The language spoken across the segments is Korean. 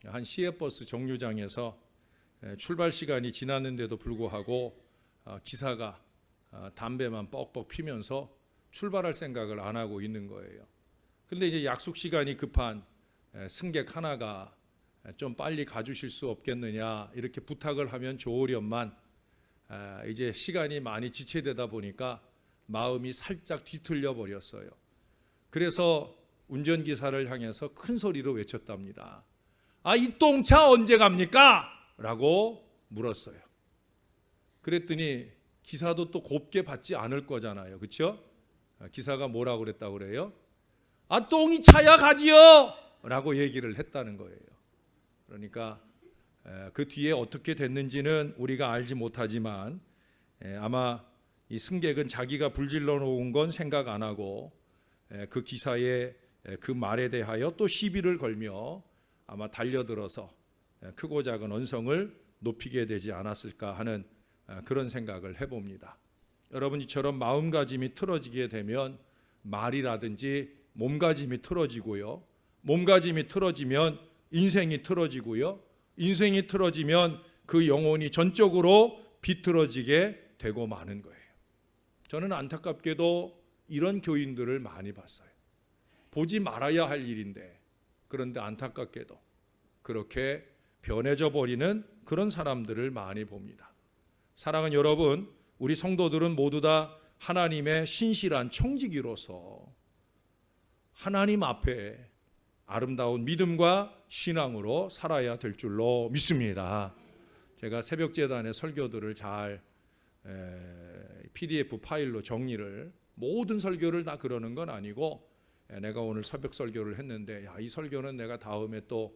한 시외버스 정류장에서 출발 시간이 지났는데도 불구하고 기사가 담배만 뻑뻑 피면서 출발할 생각을 안 하고 있는 거예요. 그런데 이제 약속 시간이 급한 승객 하나가 좀 빨리 가주실 수 없겠느냐 이렇게 부탁을 하면 좋으련만 이제 시간이 많이 지체되다 보니까 마음이 살짝 뒤틀려 버렸어요. 그래서 운전기사를 향해서 큰 소리로 외쳤답니다. 이 똥차 언제 갑니까? 라고 물었어요. 그랬더니 기사도 또 곱게 받지 않을 거잖아요. 그렇죠? 기사가 뭐라고 그랬다고 그래요? 똥이 차야 가지요! 라고 얘기를 했다는 거예요. 그러니까 그 뒤에 어떻게 됐는지는 우리가 알지 못하지만 아마 이 승객은 자기가 불질러 놓은 건 생각 안 하고 그 기사의 그 말에 대하여 또 시비를 걸며 아마 달려들어서 크고 작은 언성을 높이게 되지 않았을까 하는 그런 생각을 해봅니다. 여러분, 이처럼 마음가짐이 틀어지게 되면 말이라든지 몸가짐이 틀어지고요. 몸가짐이 틀어지면 인생이 틀어지고요. 인생이 틀어지면 그 영혼이 전적으로 비틀어지게 되고 마는 거예요. 저는 안타깝게도 이런 교인들을 많이 봤어요. 보지 말아야 할 일인데 그런데 안타깝게도 그렇게 변해져 버리는 그런 사람들을 많이 봅니다. 사랑하는 여러분, 우리 성도들은 모두 다 하나님의 신실한 청지기로서 하나님 앞에 아름다운 믿음과 신앙으로 살아야 될 줄로 믿습니다. 제가 새벽재단의 설교들을 잘 PDF 파일로 정리를, 모든 설교를 다 그러는 건 아니고 내가 오늘 새벽 설교를 했는데 이 설교는 내가 다음에 또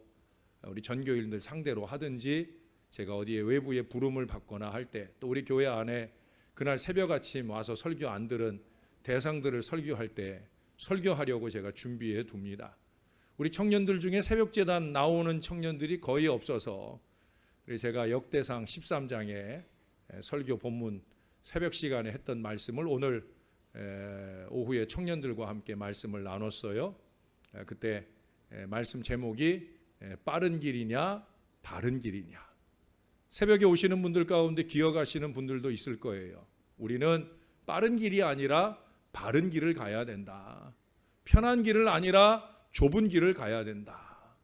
우리 전교인들 상대로 하든지 제가 어디에 외부에 부름을 받거나 할 때 또 우리 교회 안에 그날 새벽 아침 와서 설교 안 들은 대상들을 설교할 때 설교하려고 제가 준비해 둡니다. 우리 청년들 중에 새벽재단 나오는 청년들이 거의 없어서 제가 역대상 13장에 설교 본문 새벽 시간에 했던 말씀을 오늘 오후에 청년들과 함께 말씀을 나눴어요. 그때 말씀 제목이 빠른 길이냐 바른 길이냐. 새벽에 오시는 분들 가운데 기억하시는 분들도 있을 거예요. 우리는 빠른 길이 아니라 바른 길을 가야 된다. 편한 길을 아니라 좁은 길을 가야 된다.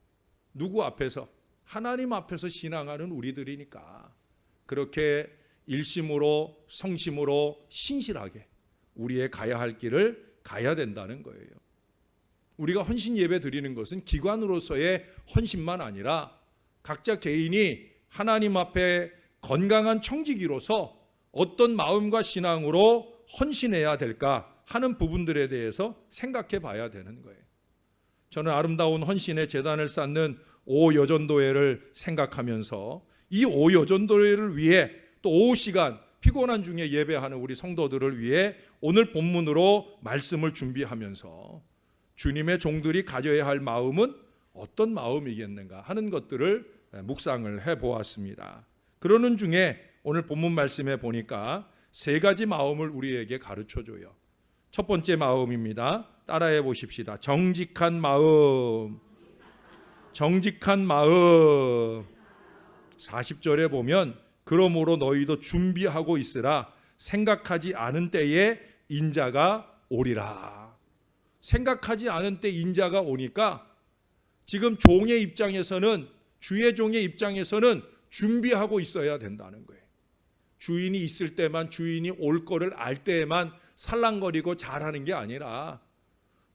누구 앞에서? 하나님 앞에서 신앙하는 우리들이니까 그렇게 일심으로 성심으로 신실하게 우리의 가야 할 길을 가야 된다는 거예요. 우리가 헌신 예배 드리는 것은 기관으로서의 헌신만 아니라 각자 개인이 하나님 앞에 건강한 청지기로서 어떤 마음과 신앙으로 헌신해야 될까 하는 부분들에 대해서 생각해 봐야 되는 거예요. 저는 아름다운 헌신의 제단을 쌓는 오여전도회를 생각하면서 이 오여전도회를 위해 또 오후 시간 피곤한 중에 예배하는 우리 성도들을 위해 오늘 본문으로 말씀을 준비하면서 주님의 종들이 가져야 할 마음은 어떤 마음이겠는가 하는 것들을 묵상을 해보았습니다. 그러는 중에 오늘 본문 말씀에 보니까 세 가지 마음을 우리에게 가르쳐줘요. 첫 번째 마음입니다. 따라해 보십시다. 정직한 마음. 정직한 마음. 40절에 보면 그러므로 너희도 준비하고 있으라. 생각하지 않은 때에 인자가 오리라. 생각하지 않은 때 인자가 오니까 지금 종의 입장에서는, 주의 종의 입장에서는 준비하고 있어야 된다는 거예요. 주인이 있을 때만, 주인이 올 거를 알 때에만 살랑거리고 잘하는 게 아니라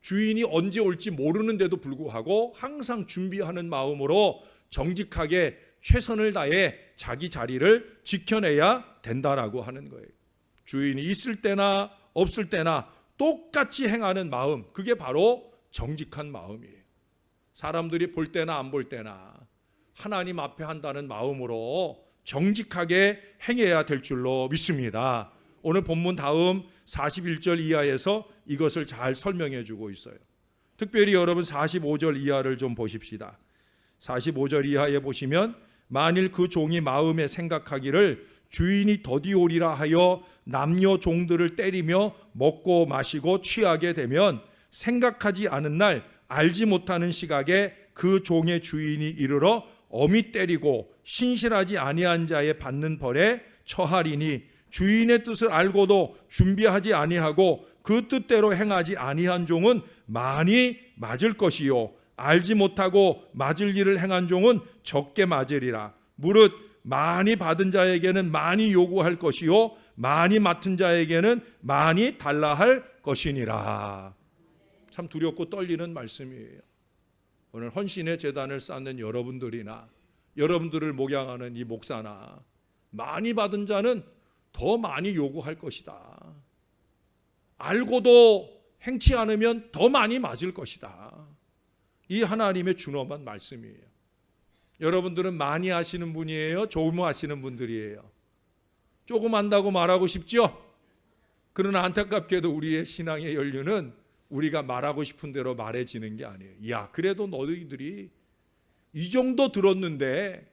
주인이 언제 올지 모르는데도 불구하고 항상 준비하는 마음으로 정직하게 최선을 다해 자기 자리를 지켜내야 된다라고 하는 거예요. 주인이 있을 때나 없을 때나 똑같이 행하는 마음, 그게 바로 정직한 마음이에요. 사람들이 볼 때나 안 볼 때나 하나님 앞에 한다는 마음으로 정직하게 행해야 될 줄로 믿습니다. 오늘 본문 다음 41절 이하에서 이것을 잘 설명해 주고 있어요. 특별히 여러분 45절 이하를 좀 보십시다. 45절 이하에 보시면 만일 그 종이 마음에 생각하기를 주인이 더디오리라 하여 남녀 종들을 때리며 먹고 마시고 취하게 되면 생각하지 않은 날 알지 못하는 시각에 그 종의 주인이 이르러 엄히 때리고 신실하지 아니한 자의 받는 벌에 처하리니 주인의 뜻을 알고도 준비하지 아니하고 그 뜻대로 행하지 아니한 종은 많이 맞을 것이요 알지 못하고 맞을 일을 행한 종은 적게 맞으리라. 무릇 많이 받은 자에게는 많이 요구할 것이요 많이 맡은 자에게는 많이 달라 할 것이니라. 참 두렵고 떨리는 말씀이에요. 오늘 헌신의 제단을 쌓는 여러분들이나 여러분들을 목양하는 이 목사나 많이 받은 자는 더 많이 요구할 것이다. 알고도 행치 않으면 더 많이 맞을 것이다. 이 하나님의 준엄한 말씀이에요. 여러분들은 많이 하시는 분이에요? 조금 하시는 분들이에요? 조금 한다고 말하고 싶죠? 그러나 안타깝게도 우리의 신앙의 연륜은 우리가 말하고 싶은 대로 말해지는 게 아니에요. 야, 그래도 너희들이 이 정도 들었는데,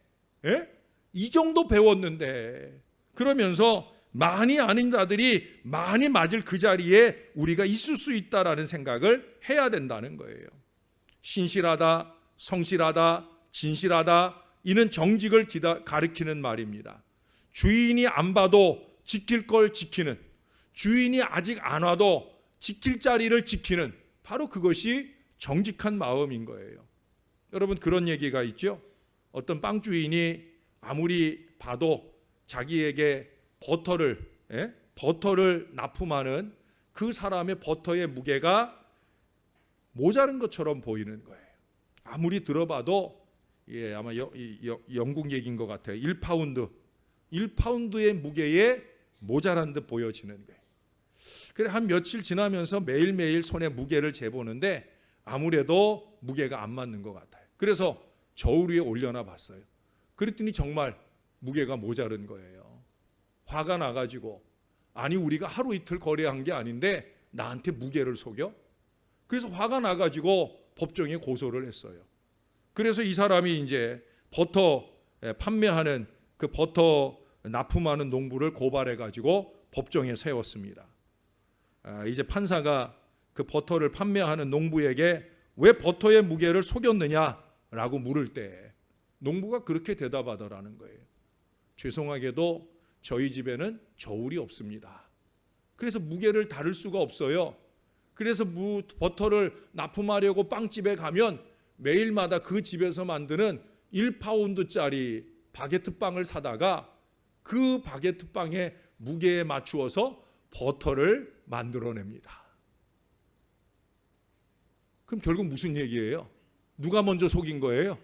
이 정도 배웠는데, 그러면서 많이 아는 자들이 많이 맞을 그 자리에 우리가 있을 수 있다라는 생각을 해야 된다는 거예요. 신실하다, 성실하다, 진실하다, 이는 정직을 가리키는 말입니다. 주인이 안 봐도 지킬 걸 지키는, 주인이 아직 안 와도 지킬 자리를 지키는, 바로 그것이 정직한 마음인 거예요. 여러분, 그런 얘기가 있죠. 어떤 빵 주인이 아무리 봐도 자기에게 버터를 납품하는 그 사람의 버터의 무게가 모자른 것처럼 보이는 거예요. 아무리 들어봐도 아마 영국 얘기인 것 같아요. 1파운드의 무게에 모자란 듯 보여지는 거예요. 그래 한 며칠 지나면서 매일매일 손에 무게를 재보는데 아무래도 무게가 안 맞는 것 같아요. 그래서 저울 위에 올려놔 봤어요. 그랬더니 정말 무게가 모자른 거예요. 화가 나가지고, 아니 우리가 하루 이틀 거래한 게 아닌데 나한테 무게를 속여? 그래서 화가 나가지고 법정에 고소를 했어요. 그래서 이 사람이 이제 버터 판매하는 그 버터 납품하는 농부를 고발해가지고 법정에 세웠습니다. 이제 판사가 그 버터를 판매하는 농부에게 왜 버터의 무게를 속였느냐라고 물을 때 농부가 그렇게 대답하더라는 거예요. 죄송하게도 저희 집에는 저울이 없습니다. 그래서 무게를 다룰 수가 없어요. 그래서 버터를 납품하려고 빵집에 가면 매일마다 그 집에서 만드는 1파운드짜리 바게트 빵을 사다가 그 바게트 빵의 무게에 맞추어서 버터를 만들어냅니다. 그럼 결국 무슨 얘기예요? 누가 먼저 속인 거예요?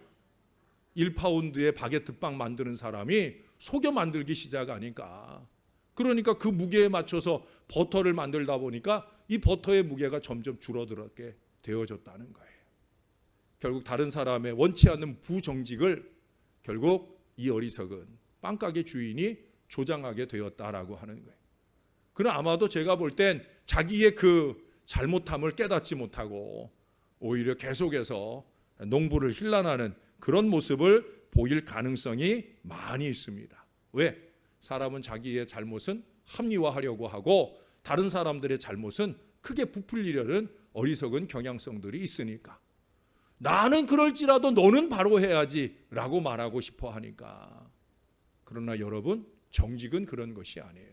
1파운드의 바게트 빵 만드는 사람이 속여 만들기 시작하니까, 그러니까 그 무게에 맞춰서 버터를 만들다 보니까 이 버터의 무게가 점점 줄어들게 되어졌다는 거예요. 결국 다른 사람의 원치 않는 부정직을 결국 이 어리석은 빵가게 주인이 조장하게 되었다라고 하는 거예요. 그러나 아마도 제가 볼 땐 자기의 그 잘못함을 깨닫지 못하고 오히려 계속해서 농부를 힐난하는 그런 모습을 보일 가능성이 많이 있습니다. 왜? 사람은 자기의 잘못은 합리화하려고 하고 다른 사람들의 잘못은 크게 부풀리려는 어리석은 경향성들이 있으니까, 나는 그럴지라도 너는 바로 해야지 라고 말하고 싶어 하니까. 그러나 여러분, 정직은 그런 것이 아니에요.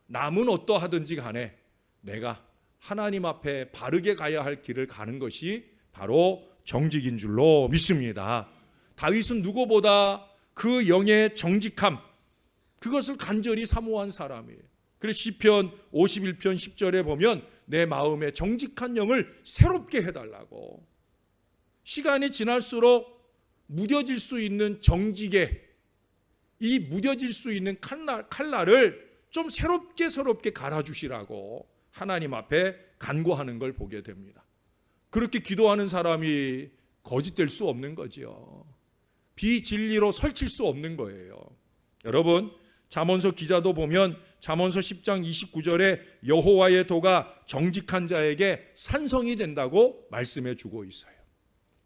남은 어떠하든지 간에 내가 하나님 앞에 바르게 가야 할 길을 가는 것이 바로 정직인 줄로 믿습니다. 다윗은 누구보다 그 영의 정직함, 그것을 간절히 사모한 사람이에요. 그래서 시편 51편 10절에 보면 내 마음에 정직한 영을 새롭게 해달라고, 시간이 지날수록 무뎌질 수 있는 정직에, 이 무뎌질 수 있는 칼날을 좀 새롭게 갈아주시라고 하나님 앞에 간구하는 걸 보게 됩니다. 그렇게 기도하는 사람이 거짓될 수 없는 거지요. 비진리로 설칠 수 없는 거예요. 여러분, 잠언서 기자도 보면 잠언서 10장 29절에 여호와의 도가 정직한 자에게 산성이 된다고 말씀해 주고 있어요.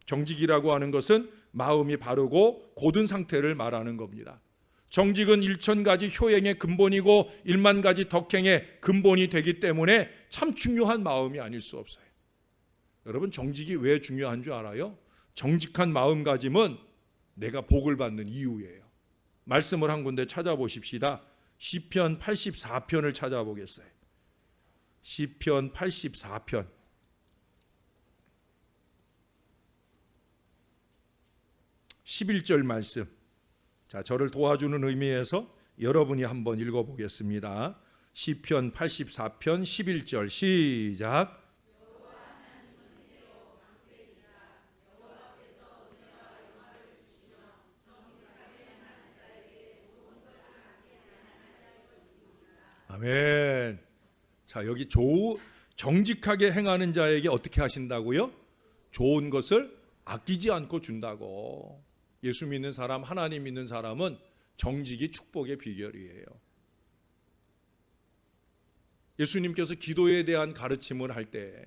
정직이라고 하는 것은 마음이 바르고 곧은 상태를 말하는 겁니다. 정직은 1000가지 효행의 근본이고 1만 가지 덕행의 근본이 되기 때문에 참 중요한 마음이 아닐 수 없어요. 여러분, 정직이 왜 중요한 줄 알아요? 정직한 마음가짐은 내가 복을 받는 이유예요. 말씀을 한 군데 찾아보십시다. 시편 84편을 찾아보겠어요. 시편 84편 11절 말씀. 자, 저를 도와주는 의미에서 여러분이 한번 읽어보겠습니다. 시편 84편 11절 시작. 아멘. 자, 여기 정직하게 행하는 자에게 어떻게 하신다고요? 좋은 것을 아끼지 않고 준다고. 예수 믿는 사람, 하나님 믿는 사람은 정직이 축복의 비결이에요. 예수님께서 기도에 대한 가르침을 할 때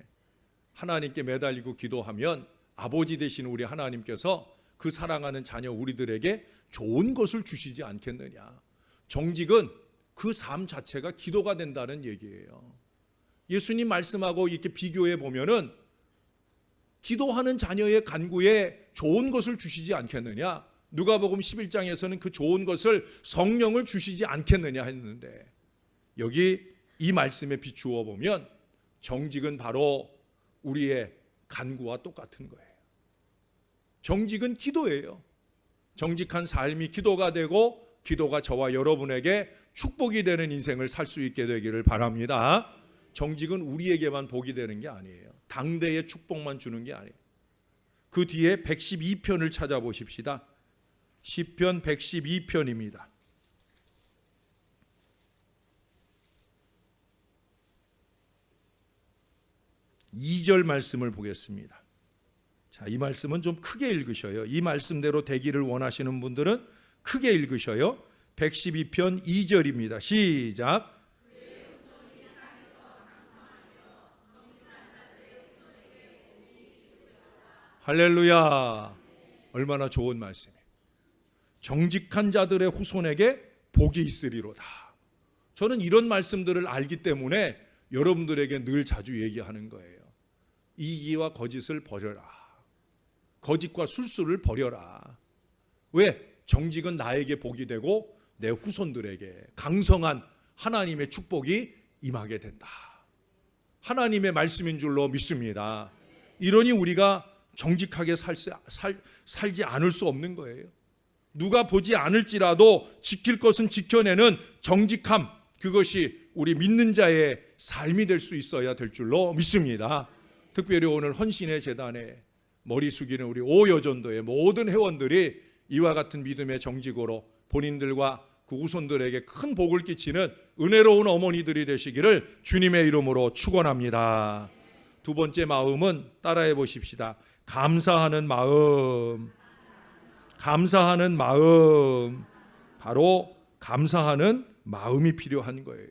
하나님께 매달리고 기도하면 아버지 되시는 우리 하나님께서 그 사랑하는 자녀 우리들에게 좋은 것을 주시지 않겠느냐. 정직은 그 삶 자체가 기도가 된다는 얘기예요. 예수님 말씀하고 이렇게 비교해 보면은 기도하는 자녀의 간구에 좋은 것을 주시지 않겠느냐. 누가복음 11장에서는 그 좋은 것을 성령을 주시지 않겠느냐 했는데, 여기 이 말씀에 비추어 보면 정직은 바로 우리의 간구와 똑같은 거예요. 정직은 기도예요. 정직한 삶이 기도가 되고 기도가 저와 여러분에게 축복이 되는 인생을 살 수 있게 되기를 바랍니다. 정직은 우리에게만 복이 되는 게 아니에요. 당대의 축복만 주는 게 아니에요. 그 뒤에 112편을 찾아보십시다. 시편 112편입니다. 2절 말씀을 보겠습니다. 자, 이 말씀은 좀 크게 읽으셔요. 이 말씀대로 되기를 원하시는 분들은 크게 읽으셔요. 112편 2절입니다. 시작. 할렐루야. 얼마나 좋은 말씀이에요. 정직한 자들의 후손에게 복이 있으리로다. 저는 이런 말씀들을 알기 때문에 여러분들에게 늘 자주 얘기하는 거예요. 이기와 거짓을 버려라. 거짓과 술수를 버려라. 왜? 정직은 나에게 복이 되고 내 후손들에게 강성한 하나님의 축복이 임하게 된다. 하나님의 말씀인 줄로 믿습니다. 이러니 우리가 정직하게 살지 않을 수 없는 거예요. 누가 보지 않을지라도 지킬 것은 지켜내는 정직함, 그것이 우리 믿는 자의 삶이 될 수 있어야 될 줄로 믿습니다. 특별히 오늘 헌신의 재단에 머리 숙이는 우리 오여전도의 모든 회원들이 이와 같은 믿음의 정직으로 본인들과 그 후손들에게 큰 복을 끼치는 은혜로운 어머니들이 되시기를 주님의 이름으로 축원합니다. 두 번째 마음은 따라해 보십시다. 감사하는 마음. 감사하는 마음. 바로 감사하는 마음이 필요한 거예요.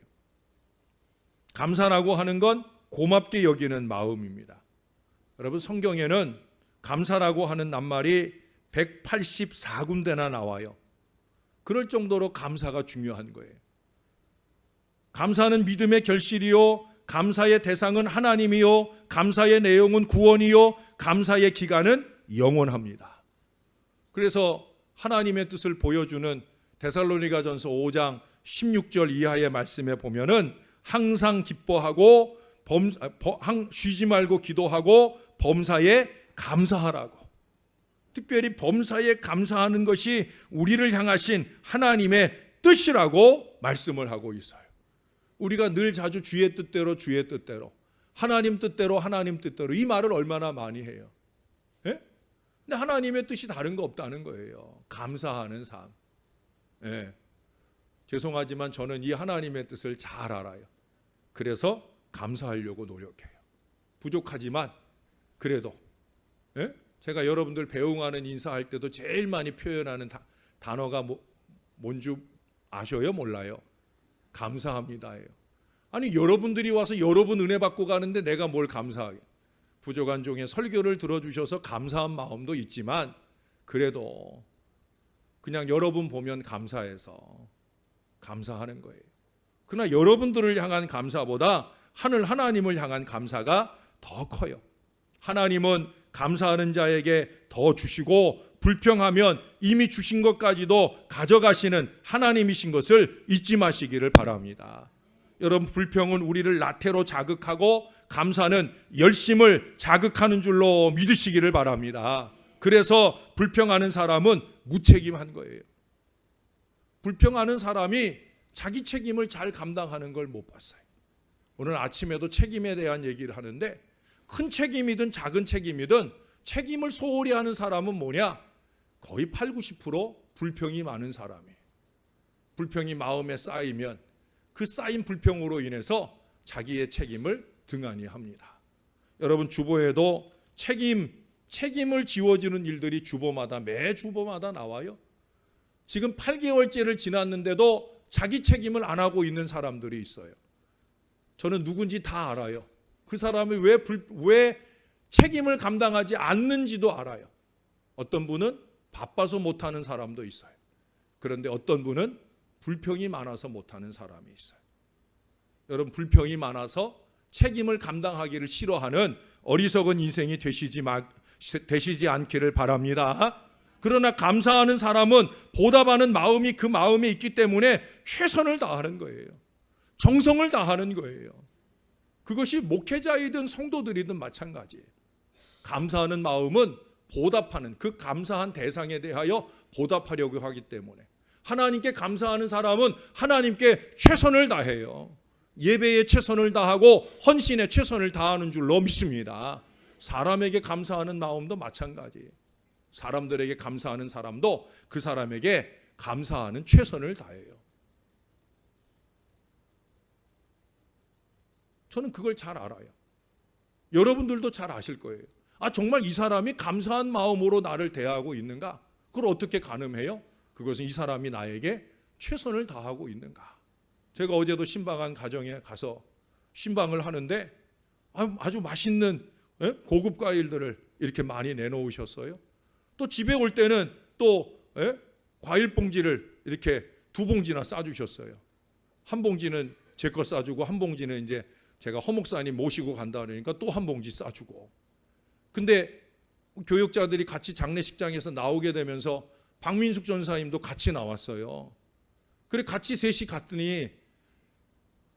감사라고 하는 건 고맙게 여기는 마음입니다. 여러분, 성경에는 감사라고 하는 낱말이 184군데나 나와요. 그럴 정도로 감사가 중요한 거예요. 감사는 믿음의 결실이요, 감사의 대상은 하나님이요, 감사의 내용은 구원이요, 감사의 기간은 영원합니다. 그래서 하나님의 뜻을 보여주는 데살로니가전서 5장 16절 이하의 말씀에 보면은 항상 기뻐하고 쉬지 말고 기도하고 범사에 감사하라고. 특별히 범사에 감사하는 것이 우리를 향하신 하나님의 뜻이라고 말씀을 하고 있어요. 우리가 늘 자주 주의 뜻대로 주의 뜻대로, 하나님 뜻대로 하나님 뜻대로, 이 말을 얼마나 많이 해요. 예? 근데 하나님의 뜻이 다른 거 없다는 거예요. 감사하는 삶. 예. 죄송하지만 저는 이 하나님의 뜻을 잘 알아요. 그래서 감사하려고 노력해요. 부족하지만 그래도, 예? 제가 여러분들 배웅하는 인사할 때도 제일 많이 표현하는 단어가 뭔지 아셔요? 몰라요? 감사합니다예요. 아니, 여러분들이 와서 여러분 은혜 받고 가는데 내가 뭘 감사하게. 부족한 종의 설교를 들어주셔서 감사한 마음도 있지만 그래도 그냥 여러분 보면 감사해서 감사하는 거예요. 그러나 여러분들을 향한 감사보다 하늘 하나님을 향한 감사가 더 커요. 하나님은 감사하는 자에게 더 주시고 불평하면 이미 주신 것까지도 가져가시는 하나님이신 것을 잊지 마시기를 바랍니다. 여러분, 불평은 우리를 나태로 자극하고 감사는 열심을 자극하는 줄로 믿으시기를 바랍니다. 그래서 불평하는 사람은 무책임한 거예요. 불평하는 사람이 자기 책임을 잘 감당하는 걸 못 봤어요. 오늘 아침에도 책임에 대한 얘기를 하는데, 큰 책임이든 작은 책임이든 책임을 소홀히 하는 사람은 뭐냐? 거의 80-90% 불평이 많은 사람이에요. 불평이 마음에 쌓이면 그 쌓인 불평으로 인해서 자기의 책임을 등한히 합니다. 여러분, 주보에도 책임을 지워주는 일들이 매 주보마다 나와요. 지금 8개월째를 지났는데도 자기 책임을 안 하고 있는 사람들이 있어요. 저는 누군지 다 알아요. 그 사람이 왜 책임을 감당하지 않는지도 알아요. 어떤 분은 바빠서 못하는 사람도 있어요. 그런데 어떤 분은 불평이 많아서 못하는 사람이 있어요. 여러분, 불평이 많아서 책임을 감당하기를 싫어하는 어리석은 인생이 되시지 않기를 바랍니다. 그러나 감사하는 사람은 보답하는 마음이 그 마음에 있기 때문에 최선을 다하는 거예요. 정성을 다하는 거예요. 그것이 목회자이든 성도들이든 마찬가지예요. 감사하는 마음은 보답하는, 그 감사한 대상에 대하여 보답하려고 하기 때문에 하나님께 감사하는 사람은 하나님께 최선을 다해요. 예배에 최선을 다하고 헌신에 최선을 다하는 줄로 믿습니다. 사람에게 감사하는 마음도 마찬가지예요. 사람들에게 감사하는 사람도 그 사람에게 감사하는 최선을 다해요. 저는 그걸 잘 알아요. 여러분들도 잘 아실 거예요. 정말 이 사람이 감사한 마음으로 나를 대하고 있는가? 그걸 어떻게 가늠해요? 그것은 이 사람이 나에게 최선을 다하고 있는가? 제가 어제도 신방한 가정에 가서 신방을 하는데 아주 맛있는 고급 과일들을 이렇게 많이 내놓으셨어요. 또 집에 올 때는 또 과일 봉지를 이렇게 2봉지나 싸주셨어요. 한 봉지는 제 거 싸주고 한 봉지는 이제 제가 허목사님 모시고 간다 그러니까 또 한 봉지 싸주고. 근데 교역자들이 같이 장례식장에서 나오게 되면서 박민숙 전사님도 같이 나왔어요. 그래 같이 셋이 갔더니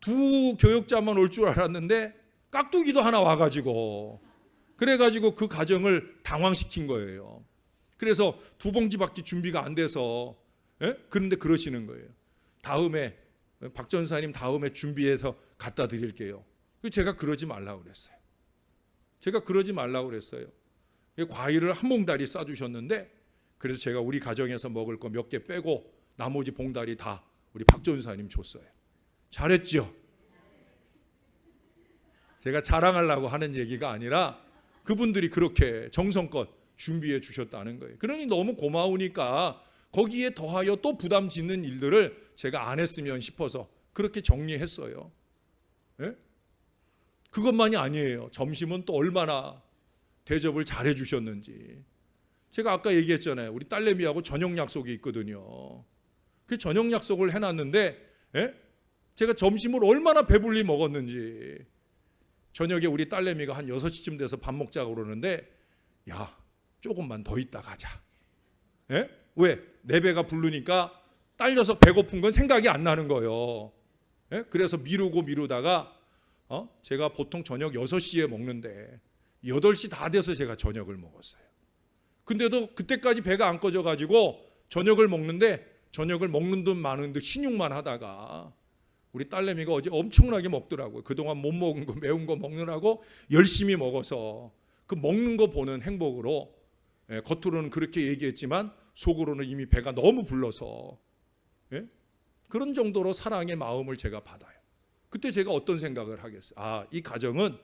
2 교역자만 올 줄 알았는데 깍두기도 하나 와가지고, 그래가지고 그 가정을 당황시킨 거예요. 그래서 2봉지밖에 준비가 안 돼서 그런데 그러시는 거예요. 다음에 박 전사님 다음에 준비해서 갖다 드릴게요. 제가 그러지 말라고 그랬어요. 과일을 한 봉다리 싸주셨는데, 그래서 제가 우리 가정에서 먹을 거 몇 개 빼고 나머지 봉다리 다 우리 박 전사님 줬어요. 잘했죠? 제가 자랑하려고 하는 얘기가 아니라 그분들이 그렇게 정성껏 준비해 주셨다는 거예요. 그러니 너무 고마우니까 거기에 더하여 또 부담 짓는 일들을 제가 안 했으면 싶어서 그렇게 정리했어요. 그것만이 아니에요. 점심은 또 얼마나 대접을 잘해 주셨는지. 제가 아까 얘기했잖아요. 우리 딸내미하고 저녁 약속이 있거든요. 그 저녁 약속을 해놨는데 제가 점심을 얼마나 배불리 먹었는지. 저녁에 우리 딸내미가 한 6시쯤 돼서 밥 먹자고 그러는데, 야, 조금만 더 있다 가자. 왜? 내 배가 부르니까 딸려서 배고픈 건 생각이 안 나는 거예요. 그래서 미루다가 제가 보통 저녁 6시에 먹는데 8시 다 돼서 제가 저녁을 먹었어요. 근데도 그때까지 배가 안 꺼져가지고 저녁을 먹는데, 저녁을 먹는 듯 마는 듯 신용만 하다가 우리 딸내미가 어제 엄청나게 먹더라고요. 그동안 못 먹은 거, 매운 거 먹느라고 열심히 먹어서 그 먹는 거 보는 행복으로, 겉으로는 그렇게 얘기했지만 속으로는 이미 배가 너무 불러서 그런 정도로 사랑의 마음을 제가 받아요. 그때 제가 어떤 생각을 하겠어요? 이 가정은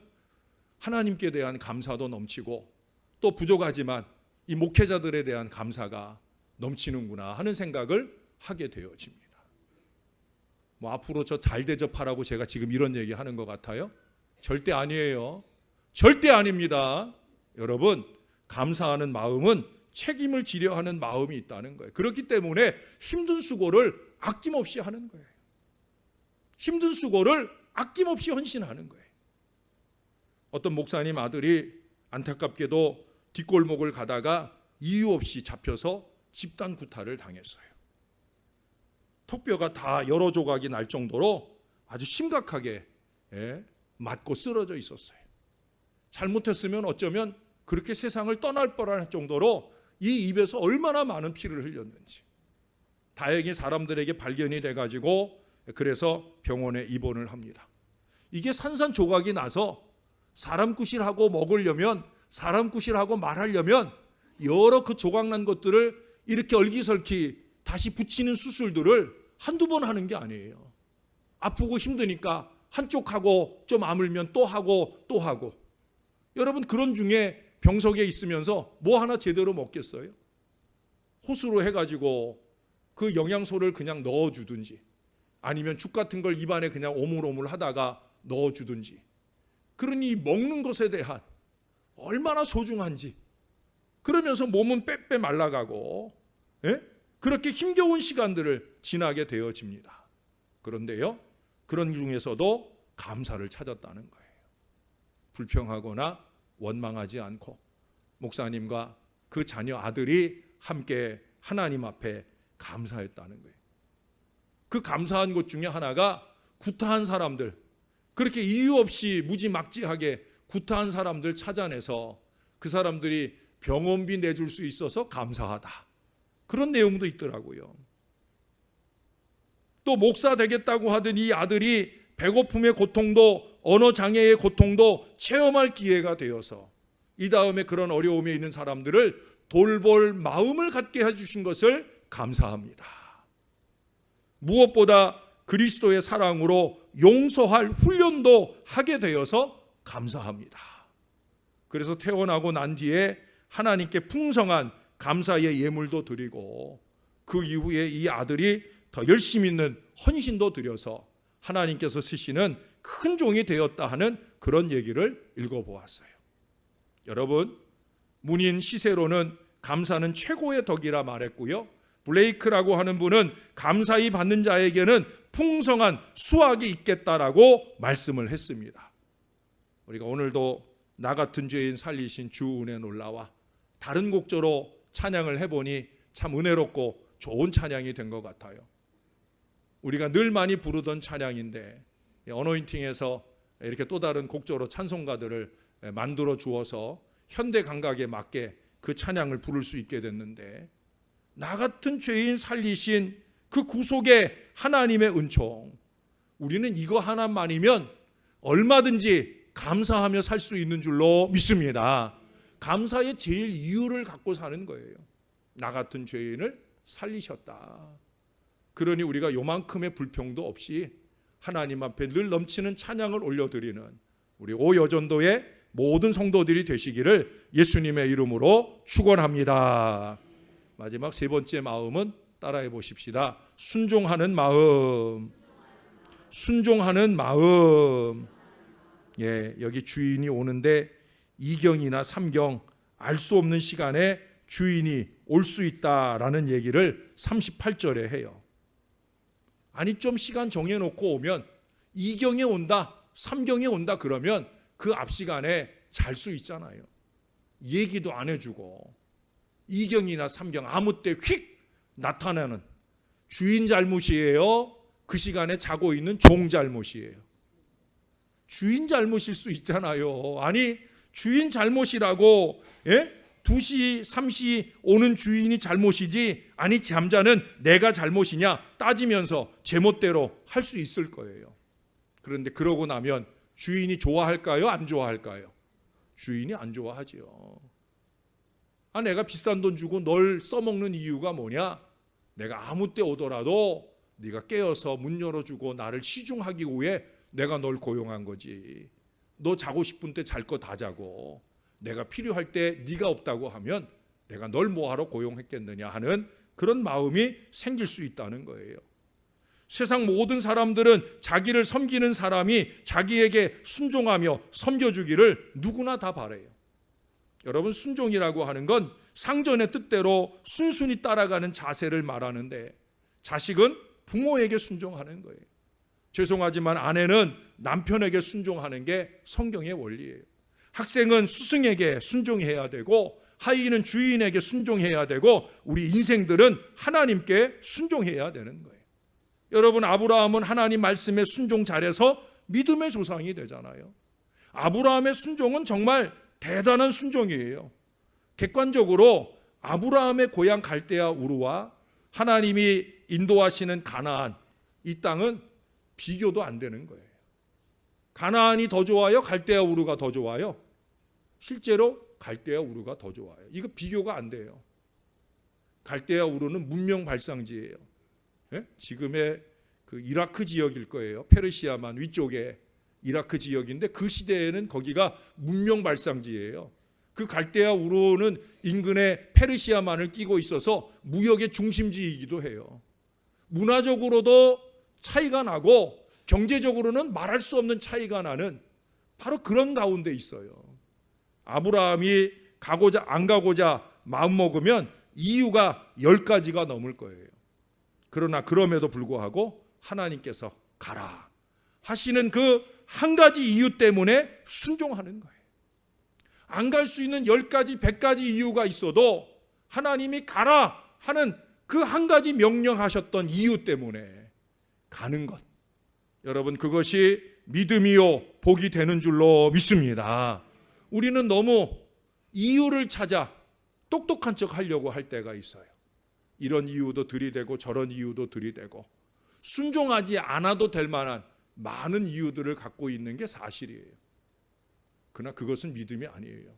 하나님께 대한 감사도 넘치고 또 부족하지만 이 목회자들에 대한 감사가 넘치는구나 하는 생각을 하게 되어집니다. 앞으로 저 잘 대접하라고 제가 지금 이런 얘기 하는 것 같아요? 절대 아니에요. 절대 아닙니다. 여러분, 감사하는 마음은 책임을 지려 하는 마음이 있다는 거예요. 그렇기 때문에 힘든 수고를 아낌없이 하는 거예요. 힘든 수고를 아낌없이 헌신하는 거예요. 어떤 목사님 아들이 안타깝게도 뒷골목을 가다가 이유 없이 잡혀서 집단 구타를 당했어요. 턱뼈가 다 여러 조각이 날 정도로 아주 심각하게 맞고 쓰러져 있었어요. 잘못했으면 어쩌면 그렇게 세상을 떠날 뻔할 정도로 이 입에서 얼마나 많은 피를 흘렸는지. 다행히 사람들에게 발견이 돼가지고 그래서 병원에 입원을 합니다. 이게 산산조각이 나서 사람 구실하고 먹으려면, 사람 구실하고 말하려면 여러 그 조각난 것들을 이렇게 얼기설키 다시 붙이는 수술들을 한두 번 하는 게 아니에요. 아프고 힘드니까 한쪽하고 좀 아물면 또 하고 또 하고. 여러분, 그런 중에 병석에 있으면서 뭐 하나 제대로 먹겠어요? 호수로 해가지고 그 영양소를 그냥 넣어주든지, 아니면 죽 같은 걸 입안에 그냥 오물오물 하다가 넣어주든지. 그러니 먹는 것에 대한 얼마나 소중한지. 그러면서 몸은 빼빼 말라가고 그렇게 힘겨운 시간들을 지나게 되어집니다. 그런데요, 그런 중에서도 감사를 찾았다는 거예요. 불평하거나 원망하지 않고 목사님과 그 자녀 아들이 함께 하나님 앞에 감사했다는 거예요. 그 감사한 것 중에 하나가 구타한 사람들, 그렇게 이유 없이 무지막지하게 구타한 사람들 찾아내서 그 사람들이 병원비 내줄 수 있어서 감사하다. 그런 내용도 있더라고요. 또 목사 되겠다고 하던 이 아들이 배고픔의 고통도 언어장애의 고통도 체험할 기회가 되어서 이 다음에 그런 어려움에 있는 사람들을 돌볼 마음을 갖게 해주신 것을 감사합니다. 무엇보다 그리스도의 사랑으로 용서할 훈련도 하게 되어서 감사합니다. 그래서 태어나고 난 뒤에 하나님께 풍성한 감사의 예물도 드리고 그 이후에 이 아들이 더 열심 있는 헌신도 드려서 하나님께서 쓰시는 큰 종이 되었다 하는 그런 얘기를 읽어보았어요. 여러분, 문인 시세로는 감사는 최고의 덕이라 말했고요, 블레이크라고 하는 분은 감사히 받는 자에게는 풍성한 수확이 있겠다라고 말씀을 했습니다. 우리가 오늘도 나 같은 죄인 살리신 주 은혜 놀라와 다른 곡조로 찬양을 해보니 참 은혜롭고 좋은 찬양이 된 것 같아요. 우리가 늘 많이 부르던 찬양인데 어노인팅에서 이렇게 또 다른 곡조로 찬송가들을 만들어 주어서 현대 감각에 맞게 그 찬양을 부를 수 있게 됐는데, 나 같은 죄인 살리신 그 구속의 하나님의 은총, 우리는 이거 하나만이면 얼마든지 감사하며 살 수 있는 줄로 믿습니다. 감사의 제일 이유를 갖고 사는 거예요. 나 같은 죄인을 살리셨다. 그러니 우리가 요만큼의 불평도 없이 하나님 앞에 늘 넘치는 찬양을 올려드리는 우리 오여전도의 모든 성도들이 되시기를 예수님의 이름으로 축원합니다. 마지막 세 번째 마음은 따라해 보십시다. 순종하는 마음. 순종하는 마음. 여기 주인이 오는데 2경이나 3경 알 수 없는 시간에 주인이 올 수 있다라는 얘기를 38절에 해요. 아니, 좀 시간 정해놓고 오면 2경에 온다, 3경에 온다 그러면 그 앞 시간에 잘 수 있잖아요. 얘기도 안 해주고 2경이나 3경 아무 때 휙 나타나는 주인 잘못이에요? 그 시간에 자고 있는 종 잘못이에요? 주인 잘못일 수 있잖아요. 아니, 주인 잘못이라고 2시, 3시 오는 주인이 잘못이지, 아니 잠자는 내가 잘못이냐 따지면서 제멋대로 할 수 있을 거예요. 그런데 그러고 나면 주인이 좋아할까요? 안 좋아할까요? 주인이 안 좋아하죠. 내가 비싼 돈 주고 널 써먹는 이유가 뭐냐? 내가 아무 때 오더라도 네가 깨어서 문 열어주고 나를 시중하기 위해 내가 널 고용한 거지. 너 자고 싶은 때 잘 거 다 자고 내가 필요할 때 네가 없다고 하면 내가 널 뭐하러 고용했겠느냐 하는 그런 마음이 생길 수 있다는 거예요. 세상 모든 사람들은 자기를 섬기는 사람이 자기에게 순종하며 섬겨주기를 누구나 다 바라요. 여러분, 순종이라고 하는 건 상전의 뜻대로 순순히 따라가는 자세를 말하는데, 자식은 부모에게 순종하는 거예요. 죄송하지만 아내는 남편에게 순종하는 게 성경의 원리예요. 학생은 스승에게 순종해야 되고 하인은 주인에게 순종해야 되고 우리 인생들은 하나님께 순종해야 되는 거예요. 여러분, 아브라함은 하나님 말씀에 순종 잘해서 믿음의 조상이 되잖아요. 아브라함의 순종은 정말 대단한 순종이에요. 객관적으로 아브라함의 고향 갈대아 우르와 하나님이 인도하시는 가나안, 이 땅은 비교도 안 되는 거예요. 가나안이 더 좋아요? 갈대아 우르가 더 좋아요? 실제로 갈대아 우르가 더 좋아요. 이거 비교가 안 돼요. 갈대아 우르는 문명 발상지예요. 예? 지금의 그 이라크 지역일 거예요. 페르시아만 위쪽에 이라크 지역인데 그 시대에는 거기가 문명 발상지예요. 그 갈대아 우르는 인근에 페르시아만을 끼고 있어서 무역의 중심지이기도 해요. 문화적으로도 차이가 나고 경제적으로는 말할 수 없는 차이가 나는 바로 그런 가운데 있어요. 아브라함이 안 가고자 마음먹으면 이유가 10가지가 넘을 거예요. 그러나 그럼에도 불구하고 하나님께서 가라 하시는 그 한 가지 이유 때문에 순종하는 거예요. 안 갈 수 있는 10가지, 100가지 이유가 있어도 하나님이 가라 하는 그 한 가지 명령하셨던 이유 때문에 가는 것. 여러분, 그것이 믿음이요 복이 되는 줄로 믿습니다. 우리는 너무 이유를 찾아 똑똑한 척 하려고 할 때가 있어요. 이런 이유도 들이대고 저런 이유도 들이대고 순종하지 않아도 될 만한 많은 이유들을 갖고 있는 게 사실이에요. 그러나 그것은 믿음이 아니에요.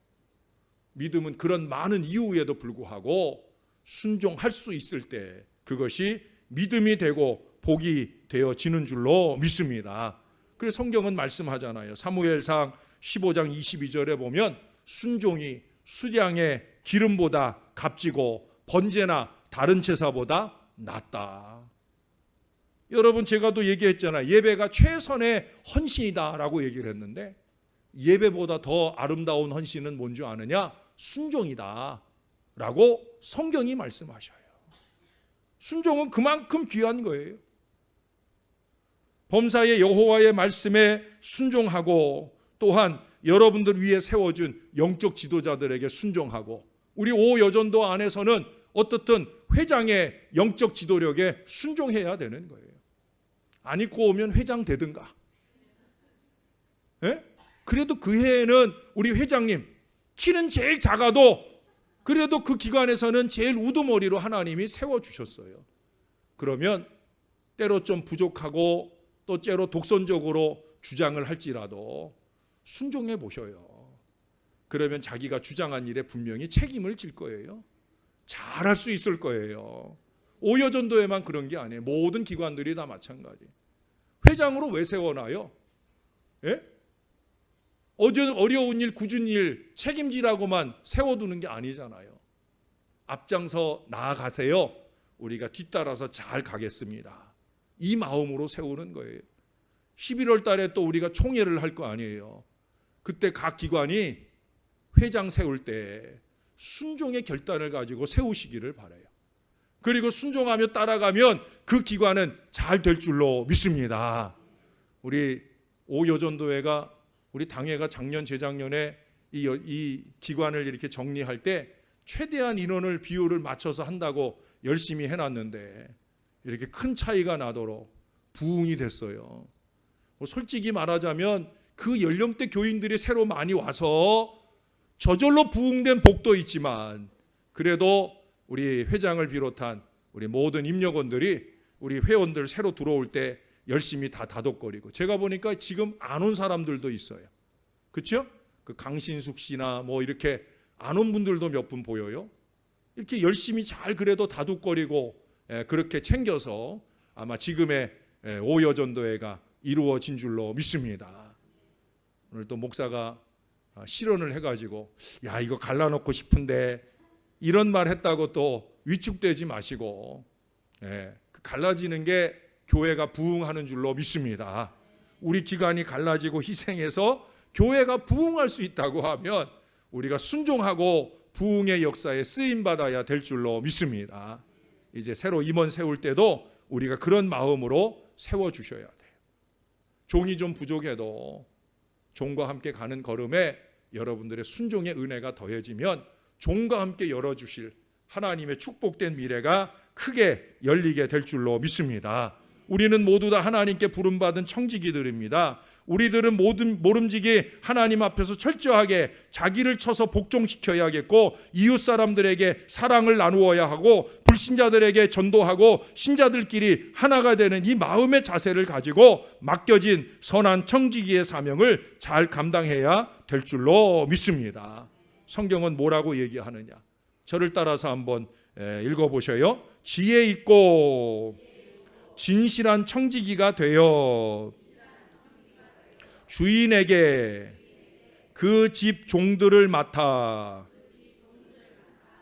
믿음은 그런 많은 이유에도 불구하고 순종할 수 있을 때 그것이 믿음이 되고 복이 되어지는 줄로 믿습니다. 그래서 성경은 말씀하잖아요. 사무엘상 15장 22절에 보면 순종이 수량의 기름보다 값지고 번제나 다른 제사보다 낫다. 여러분, 제가 또 얘기했잖아요. 예배가 최선의 헌신이다라고 얘기를 했는데 예배보다 더 아름다운 헌신은 뭔지 아느냐? 순종이다 라고 성경이 말씀하셔요. 순종은 그만큼 귀한 거예요. 범사의 여호와의 말씀에 순종하고 또한 여러분들 위에 세워준 영적 지도자들에게 순종하고 우리 오여전도 안에서는 어떻든 회장의 영적 지도력에 순종해야 되는 거예요. 안 입고 오면 회장 되든가. 예? 그래도 그 해에는 우리 회장님 키는 제일 작아도 그래도 그 기관에서는 제일 우두머리로 하나님이 세워주셨어요. 그러면 때로 좀 부족하고 또 때로 독선적으로 주장을 할지라도 순종해 보셔요. 그러면 자기가 주장한 일에 분명히 책임을 질 거예요. 잘할 수 있을 거예요. 오여전도에만 그런 게 아니에요. 모든 기관들이 다 마찬가지. 회장으로 왜 세워놔요? 예? 어려운 일, 굳은 일 책임지라고만 세워두는 게 아니잖아요. 앞장서 나아가세요. 우리가 뒤따라서 잘 가겠습니다. 이 마음으로 세우는 거예요. 11월 달에 또 우리가 총회를 할 거 아니에요. 그때 각 기관이 회장 세울 때 순종의 결단을 가지고 세우시기를 바라요. 그리고 순종하며 따라가면 그 기관은 잘 될 줄로 믿습니다. 우리 오여전도회가 우리 당회가 작년 재작년에 이 기관을 이렇게 정리할 때 최대한 인원을 비율을 맞춰서 한다고 열심히 해놨는데 이렇게 큰 차이가 나도록 부흥이 됐어요. 솔직히 말하자면 그 연령대 교인들이 새로 많이 와서 저절로 부흥된 복도 있지만 그래도 우리 회장을 비롯한 우리 모든 임력원들이 우리 회원들 새로 들어올 때 열심히 다 다독거리고 제가 보니까 지금 안 온 사람들도 있어요. 그렇죠? 그 강신숙 씨나 뭐 이렇게 안 온 분들도 몇 분 보여요. 이렇게 열심히 잘 그래도 다독거리고 그렇게 챙겨서 아마 지금의 오여전도회가 이루어진 줄로 믿습니다. 오늘 또 목사가 실언을 해가지고 야 이거 갈라놓고 싶은데 이런 말 했다고 또 위축되지 마시고 갈라지는 게 교회가 부흥하는 줄로 믿습니다. 우리 기관이 갈라지고 희생해서 교회가 부흥할 수 있다고 하면 우리가 순종하고 부흥의 역사에 쓰임받아야 될 줄로 믿습니다. 이제 새로 임원 세울 때도 우리가 그런 마음으로 세워주셔야 돼요. 종이 좀 부족해도 종과 함께 가는 걸음에 여러분들의 순종의 은혜가 더해지면 종과 함께 열어주실 하나님의 축복된 미래가 크게 열리게 될 줄로 믿습니다. 우리는 모두 다 하나님께 부름받은 청지기들입니다. 우리들은 모름지기 하나님 앞에서 철저하게 자기를 쳐서 복종시켜야겠고, 이웃 사람들에게 사랑을 나누어야 하고, 불신자들에게 전도하고, 신자들끼리 하나가 되는 이 마음의 자세를 가지고 맡겨진 선한 청지기의 사명을 잘 감당해야 될 줄로 믿습니다. 성경은 뭐라고 얘기하느냐? 저를 따라서 한번 읽어보셔요. 지혜 있고 진실한 청지기가 되어 주인에게 그 집 종들을 맡아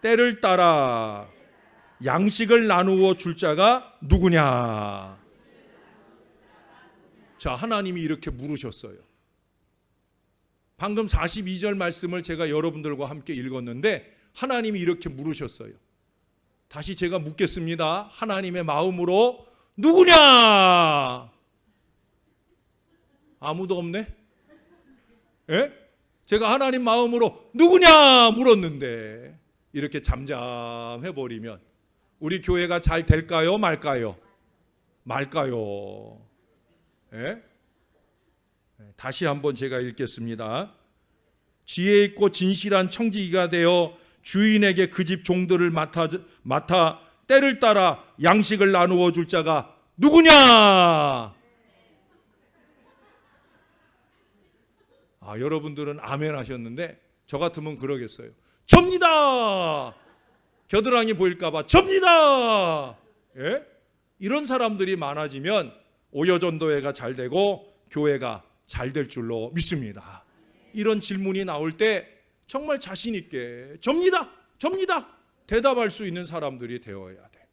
때를 따라 양식을 나누어 줄 자가 누구냐? 자, 하나님이 이렇게 물으셨어요. 방금 42절 말씀을 제가 여러분들과 함께 읽었는데 하나님이 이렇게 물으셨어요. 다시 제가 묻겠습니다. 하나님의 마음으로 누구냐? 아무도 없네? 예? 제가 하나님 마음으로 누구냐 물었는데 이렇게 잠잠해버리면 우리 교회가 잘 될까요? 말까요? 말까요? 예? 다시 한번 제가 읽겠습니다. 지혜 있고 진실한 청지기가 되어 주인에게 그 집 종들을 맡아 때를 따라 양식을 나누어 줄 자가 누구냐? 여러분들은 아멘 하셨는데 저 같으면 그러겠어요. 접니다. 겨드랑이 보일까봐 접니다. 예? 이런 사람들이 많아지면 오여전도회가 잘 되고 교회가 잘 될 줄로 믿습니다. 이런 질문이 나올 때 정말 자신 있게 접니다. 접니다. 대답할 수 있는 사람들이 되어야 돼.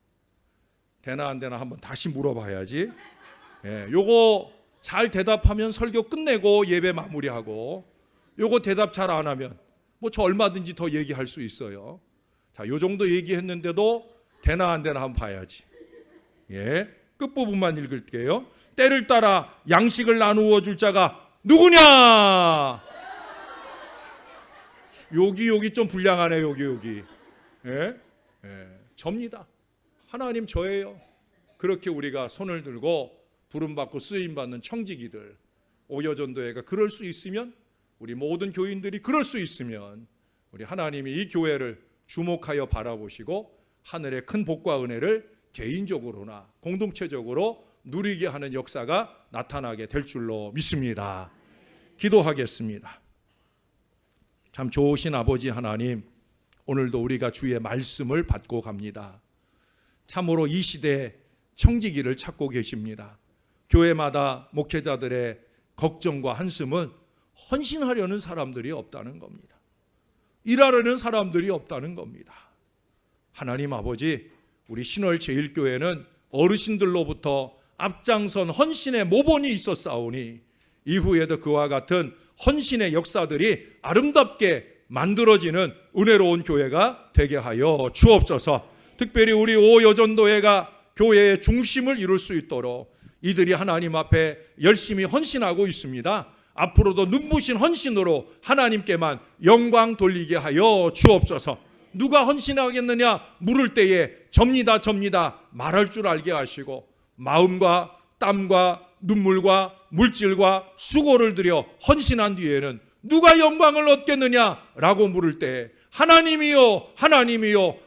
되나 안 되나 한번 다시 물어봐야지. 예, 요거 잘 대답하면 설교 끝내고 예배 마무리하고, 요거 대답 잘 안 하면 뭐 저 얼마든지 더 얘기할 수 있어요. 자, 요 정도 얘기했는데도 되나 안 되나 한번 봐야지. 예, 끝부분만 읽을게요. 때를 따라 양식을 나누어 줄 자가 누구냐? 여기 좀 불량하네. 여기. 예? 접니다. 하나님 저예요. 그렇게 우리가 손을 들고 부름받고 쓰임받는 청지기들, 오여전도회가 그럴 수 있으면, 우리 모든 교인들이 그럴 수 있으면 우리 하나님이 이 교회를 주목하여 바라보시고 하늘의 큰 복과 은혜를 개인적으로나 공동체적으로 누리게 하는 역사가 나타나게 될 줄로 믿습니다. 기도하겠습니다. 참 좋으신 아버지 하나님, 오늘도 우리가 주의 말씀을 받고 갑니다. 참으로 이 시대에 청지기를 찾고 계십니다. 교회마다 목회자들의 걱정과 한숨은 헌신하려는 사람들이 없다는 겁니다. 일하려는 사람들이 없다는 겁니다. 하나님 아버지, 우리 신월제일교회는 어르신들로부터 앞장선 헌신의 모본이 있었사오니 이후에도 그와 같은 헌신의 역사들이 아름답게 만들어지는 은혜로운 교회가 되게 하여 주옵소서. 특별히 우리 오여전도회가 교회의 중심을 이룰 수 있도록 이들이 하나님 앞에 열심히 헌신하고 있습니다. 앞으로도 눈부신 헌신으로 하나님께만 영광 돌리게 하여 주옵소서. 누가 헌신하겠느냐 물을 때에 접니다 말할 줄 알게 하시고, 마음과 땀과 눈물과 물질과 수고를 들여 헌신한 뒤에는 누가 영광을 얻겠느냐라고 물을 때 하나님이요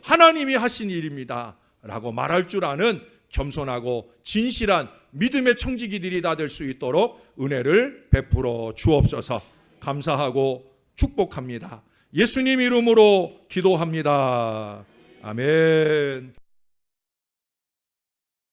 하나님이 하신 일입니다 라고 말할 줄 아는 겸손하고 진실한 믿음의 청지기들이 다 될 수 있도록 은혜를 베풀어 주옵소서. 감사하고 축복합니다. 예수님 이름으로 기도합니다. 아멘.